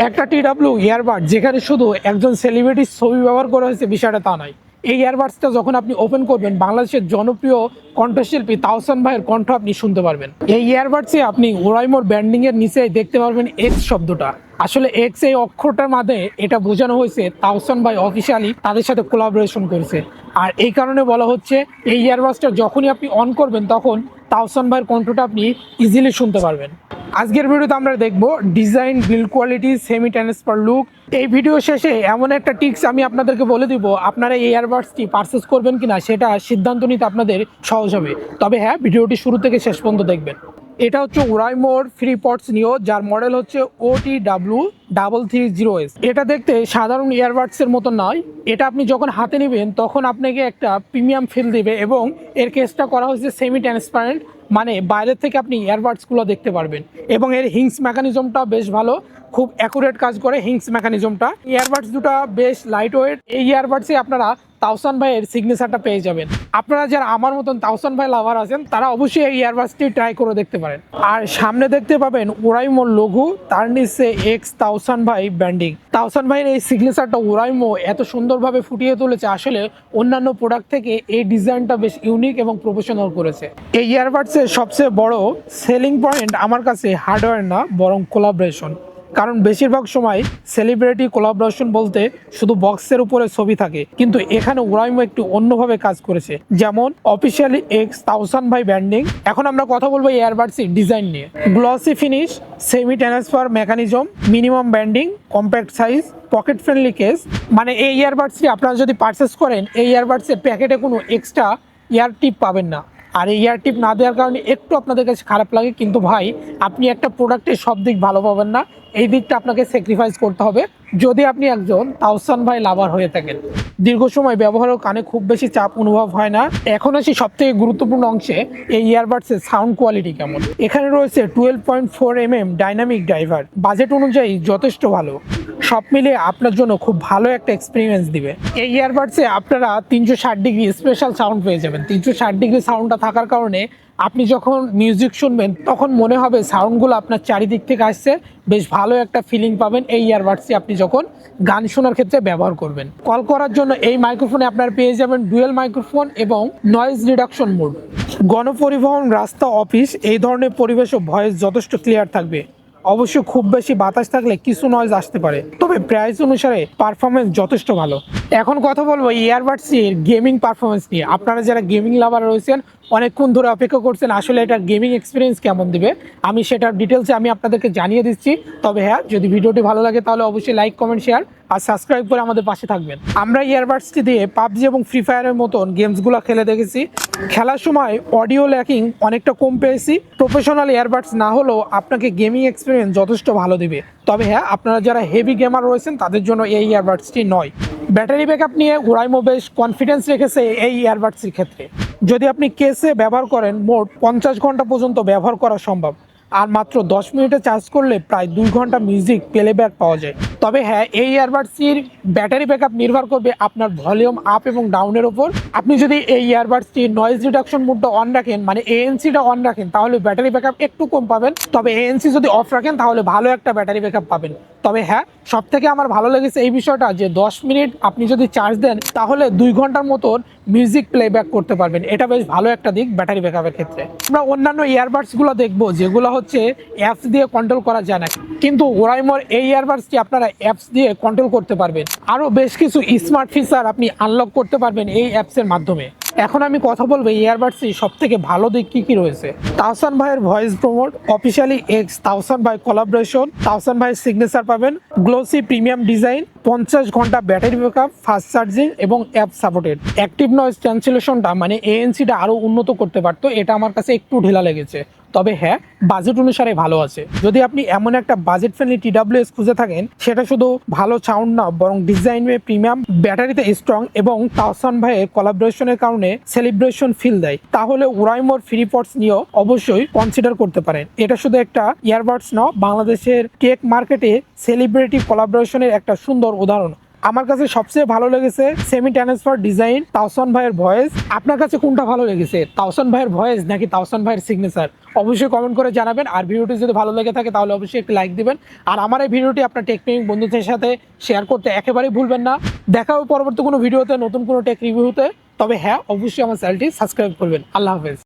একটা TW earbud যেখানে শুধু একজন সেলিব্রিটির ছবি ব্যবহার করা হয়েছে বিষয়টা তা নয়। এই ইয়ারবাডসটা যখন আপনি ওপেন করবেন বাংলাদেশের জনপ্রিয় কণ্ঠশিল্পী তাওসান ভাইয়ের কণ্ঠ আপনি শুনতে পারবেন। এই ইয়ারবাডসে আপনি ওরাইমোর ব্যান্ডিং এর নিচে দেখতে পারবেন এক্স শব্দটা। আসলে এক্স এই অক্ষরটার মাধ্যমে এটা বোঝানো হয়েছে তাওসান ভাই অফিসিয়ালি তাদের সাথে কোলাবোরেশন করেছে। আর এই কারণে বলা হচ্ছে এই ইয়ারবাডসটা যখনই আপনি অন করবেন তখন তাওসান ভাইয়ের কণ্ঠটা আপনি ইজিলি শুনতে পারবেন। আজকের ভিডিওতে আমরা দেখব design, build quality, semi transfer look. এই ভিডিও শেষে এমন একটা টিপস আমি আপনাদেরকে বলে দিব, আপনারা এই ইয়ারবাডসটি পারচেস করবেন কিনা সেটা সিদ্ধান্ত নিতে আপনাদের সহজ হবে। তবে হ্যাঁ, ভিডিওটি শুরু থেকে শেষ পর্যন্ত দেখবেন। এটা হচ্ছে ওরাইমোর FreePods Neo, যার মডেল হচ্ছে OTW330S। এটা দেখতে সাধারণ ইয়ারবাডসের মতো নয়। এটা আপনি যখন হাতে নেবেন তখন আপনাকে একটা প্রিমিয়াম ফিল দেবে এবং এর কেসটা করা হয়েছে সেমি ট্রান্সপারেন্ট, মানে বাইরের থেকে আপনি ইয়ারবাডসগুলো দেখতে পারবেন। এবং এর হিংস মেকানিজমটা বেশ ভালো, খুব অ্যাকুরেট কাজ করে হিংস মেকানিজমটা। ইয়ারবাডস দুটো বেশ লাইট ওয়েট। এই ইয়ারবাডসে আপনারা তাওসান ভাইয়ের সিগনেচারটা পেয়ে যাবেন। আপনারা যারা আমার মতন তাওসান ভাই লাভার আছেন তারা অবশ্যই এই ইয়ারবাডসটি ট্রাই করে দেখতে পারেন। আর সামনে দেখতে পাবেন ওরাইমোর লোগো, তার নিচে এক্স তাওসান ভাই ব্র্যান্ডিং। তাওসান ভাইয়ের এই সিগনেচারটা ওরাইমো এত সুন্দরভাবে ফুটিয়ে তুলেছে, আসলে অন্যান্য প্রোডাক্ট থেকে এই ডিজাইনটা বেশ ইউনিক এবং প্রফেশনাল করেছে। এই ইয়ারবাডসের সবচেয়ে বড় সেলিং পয়েন্ট আমার কাছে হার্ডওয়্যার না, বরং কোলাবোরেশন। কারণ বেশিরভাগ সময় সেলিব্রিটি কোলাবোরেশন বলতে শুধু বক্সের উপরে ছবি থাকে, কিন্তু এখানে ওরাইমো একটু অন্যভাবে কাজ করেছে। যেমন অফিসিয়ালি এক্স তাওসান ভাই ব্র্যান্ডিং। এখন আমরা কথা বলবো ইয়ারবাডসের ডিজাইন নিয়ে। Glossy finish, semi transfer mechanism, minimum banding, compact size, pocket friendly case. মানে এই ইয়ারবাডসটি আপনারা যদি পারচেস করেন এই ইয়ারবাডসের প্যাকেটে কোনো এক্সট্রা ইয়ার টিপ পাবেন না। আর এই ইয়ার টিপ না দেওয়ার কারণে একটু আপনাদের কাছে খারাপ লাগে, কিন্তু ভাই আপনি একটা প্রোডাক্টের সব দিক ভালো পাবেন না, এই দিকটা আপনাকে স্যাক্রিফাইস করতে হবে যদি আপনি একজন তাওসান ভাই লাভার হয়ে থাকেন। দীর্ঘ সময় ব্যবহারেও কানে খুব বেশি চাপ অনুভব হয় না। এখন আসি সব থেকে গুরুত্বপূর্ণ অংশে, এই ইয়ারবাডসের সাউন্ড কোয়ালিটি কেমন। এখানে রয়েছে 12.4 mm ডাইনামিক ড্রাইভার, বাজেট অনুযায়ী যথেষ্ট ভালো। সব মিলিয়ে আপনার জন্য খুব ভালো একটা এক্সপিরিয়েন্স দিবে। এই ইয়ারবাডসে আপনারা 360 ডিগ্রি স্পেশাল সাউন্ড পেয়ে যাবেন। 360 ডিগ্রি সাউন্ডটা থাকার কারণে আপনি যখন মিউজিক শুনবেন তখন মনে হবে সাউন্ডগুলো আপনার চারিদিক থেকে আসছে, বেশ ভালো একটা ফিলিং পাবেন এই ইয়ারবাডসে আপনি যখন গান শোনার ক্ষেত্রে ব্যবহার করবেন। কল করার জন্য এই মাইক্রোফোনে আপনারা পেয়ে যাবেন ডুয়েল মাইক্রোফোন এবং নয়েজ রিডাকশন মোড। গণপরিবহন, রাস্তা, অফিস এই ধরনের পরিবেশও ভয়েস যথেষ্ট ক্লিয়ার থাকবে। অবশ্য খুব বেশি বাতাস থাকলে কিছু নয়েজ আসতে পারে, তবে প্রাইস অনুসারে পারফরমেন্স যথেষ্ট ভালো। এখন কথা বলবো ইয়ারবাডসের গেমিং পারফরমেন্স নিয়ে। আপনারা যারা গেমিং লাভার রয়েছেন, অনেকক্ষণ ধরে অপেক্ষা করছেন আসলে এটার গেমিং এক্সপিরিয়েন্স কেমন দিবে, আমি সেটার ডিটেলসে আমি আপনাদেরকে জানিয়ে দিচ্ছি। তবে হ্যাঁ, যদি ভিডিওটি ভালো লাগে তাহলে অবশ্যই লাইক, কমেন্ট, শেয়ার আর সাবস্ক্রাইব করে আমাদের পাশে থাকবেন। আমরা ইয়ারবাডসটি দিয়ে পাবজি এবং ফ্রি ফায়ারের মতন গেমসগুলো খেলে দেখেছি। খেলার সময় অডিও ল্যাকিং অনেকটা কম পেয়েছি। প্রফেশনাল ইয়ারবাডস না হলেও আপনাকে গেমিং এক্সপিরিয়েন্স যথেষ্ট ভালো দিবে। তবে হ্যাঁ, আপনারা যারা হেভি গেমার রয়েছেন তাদের জন্য এই ইয়ারবাডসটি নয়। ব্যাটারি ব্যাকআপ নিয়ে ওরাইমো বেশ কনফিডেন্স রেখেছে এই ইয়ারবাডসের ক্ষেত্রে। যদি আপনি কেসে ব্যবহার করেন মোট 50 ঘন্টা পর্যন্ত ব্যবহার করা সম্ভব। আর মাত্র 10 মিনিটে চার্জ করলে প্রায় 2 ঘন্টা মিউজিক প্লেব্যাক পাওয়া যায়। তবে হ্যাঁ, এই ইয়ারবাডসটির ব্যাটারি ব্যাকআপ নির্ভর করবে আপনার ভলিউম আপ এবং ডাউনের ওপর। আপনি যদি এই ইয়ারবাডসটির নয়েজ রিডাকশন মোডটা অন রাখেন, মানে এএনসিটা অন রাখেন, তাহলে ব্যাটারি ব্যাকআপ একটু কম পাবেন। তবে এএনসি যদি অফ রাখেন তাহলে ভালো একটা ব্যাটারি ব্যাকআপ পাবেন। তবে হ্যাঁ, সব থেকে আমার ভালো লেগেছে এই বিষয়টা যে 10 মিনিট আপনি যদি চার্জ দেন তাহলে 2 ঘন্টার মতন মিউজিক প্লেব্যাক করতে পারবেন। এটা বেশ ভালো একটা দিক ব্যাটারি ব্যাকআপের ক্ষেত্রে। আমরা অন্যান্য ইয়ারবাডসগুলো দেখবো যেগুলো হচ্ছে অ্যাপস দিয়ে কন্ট্রোল করা যায় না, কিন্তু ওরাইমোর এই ইয়ারবাডসটি আপনারা অ্যাপস দিয়ে কন্ট্রোল করতে পারবেন। আরও বেশ কিছু স্মার্ট ফিচার আপনি আনলক করতে পারবেন এই অ্যাপসের মাধ্যমে। এখন আমি কথা বলবো ইয়ারবাডসের সব থেকে ভালো দিক কী কী রয়েছে। তাওসান ভাইয়ের ভয়েস প্রমোট, অফিসিয়ালি এক্স তাওসান ভাই কোলাবোরেশন, তাওসান ভাইয়ের সিগনেচার পাবেন, গ্লোসি প্রিমিয়াম ডিজাইন, 50 ঘন্টা ব্যাটারি ব্যাকআপ, ফাস্ট চার্জিং এবং অ্যাপ সাপোর্টেড। অ্যাক্টিভ নয়েজ ক্যান্সেলেশনটা মানে এএনসিটা আরও উন্নত করতে পারতো, এটা আমার কাছে একটু ঢিলা লেগেছে। তবে হ্যাঁ, বাজেট অনুসারে ভালো আছে। যদি আপনি এমন একটা বাজেট ফ্রেন্ডলি টিডাব্লিউএস খুঁজে থাকেন, সেটা শুধু ভালো সাউন্ড না বরং ডিজাইনে প্রিমিয়াম, ব্যাটারিতে স্ট্রং এবং তাওসান ভাইয়ের কোলাবোরেশনের কারণে সেলিব্রেশন ফিল দেয়, তাহলে ওরাইমোর FreePods নিয়েও অবশ্যই কনসিডার করতে পারেন। এটা শুধু একটা ইয়ারবাডস না, বাংলাদেশের টেক মার্কেটে সেলিব্রিটি কোলাবোরেশনের একটা সুন্দর উদাহরণ। আমার কাছে সবচেয়ে ভালো লেগেছে সেমি ট্রান্সফার ডিজাইন তাওসান ভাইয়ের ভয়েস। আপনার কাছে কোনটা ভালো লেগেছে, তাওসান ভাইয়ের ভয়েস নাকি তাওসান ভাইয়ের সিগনেচার? অবশ্যই কমেন্ট করে জানাবেন। আর ভিডিওটি যদি ভালো লেগে থাকে তাহলে অবশ্যই একটি লাইক দিবেন। আর আমার এই ভিডিওটি আপনার টেকনিক বন্ধুদের সাথে শেয়ার করতে একেবারেই ভুলবেন না। দেখা হবে পরবর্তী কোনো ভিডিওতে, নতুন কোনো টেক রিভিউতে। তবে হ্যাঁ, অবশ্যই আমার চ্যানেলটি সাবস্ক্রাইব করবেন। আল্লাহ হাফেজ।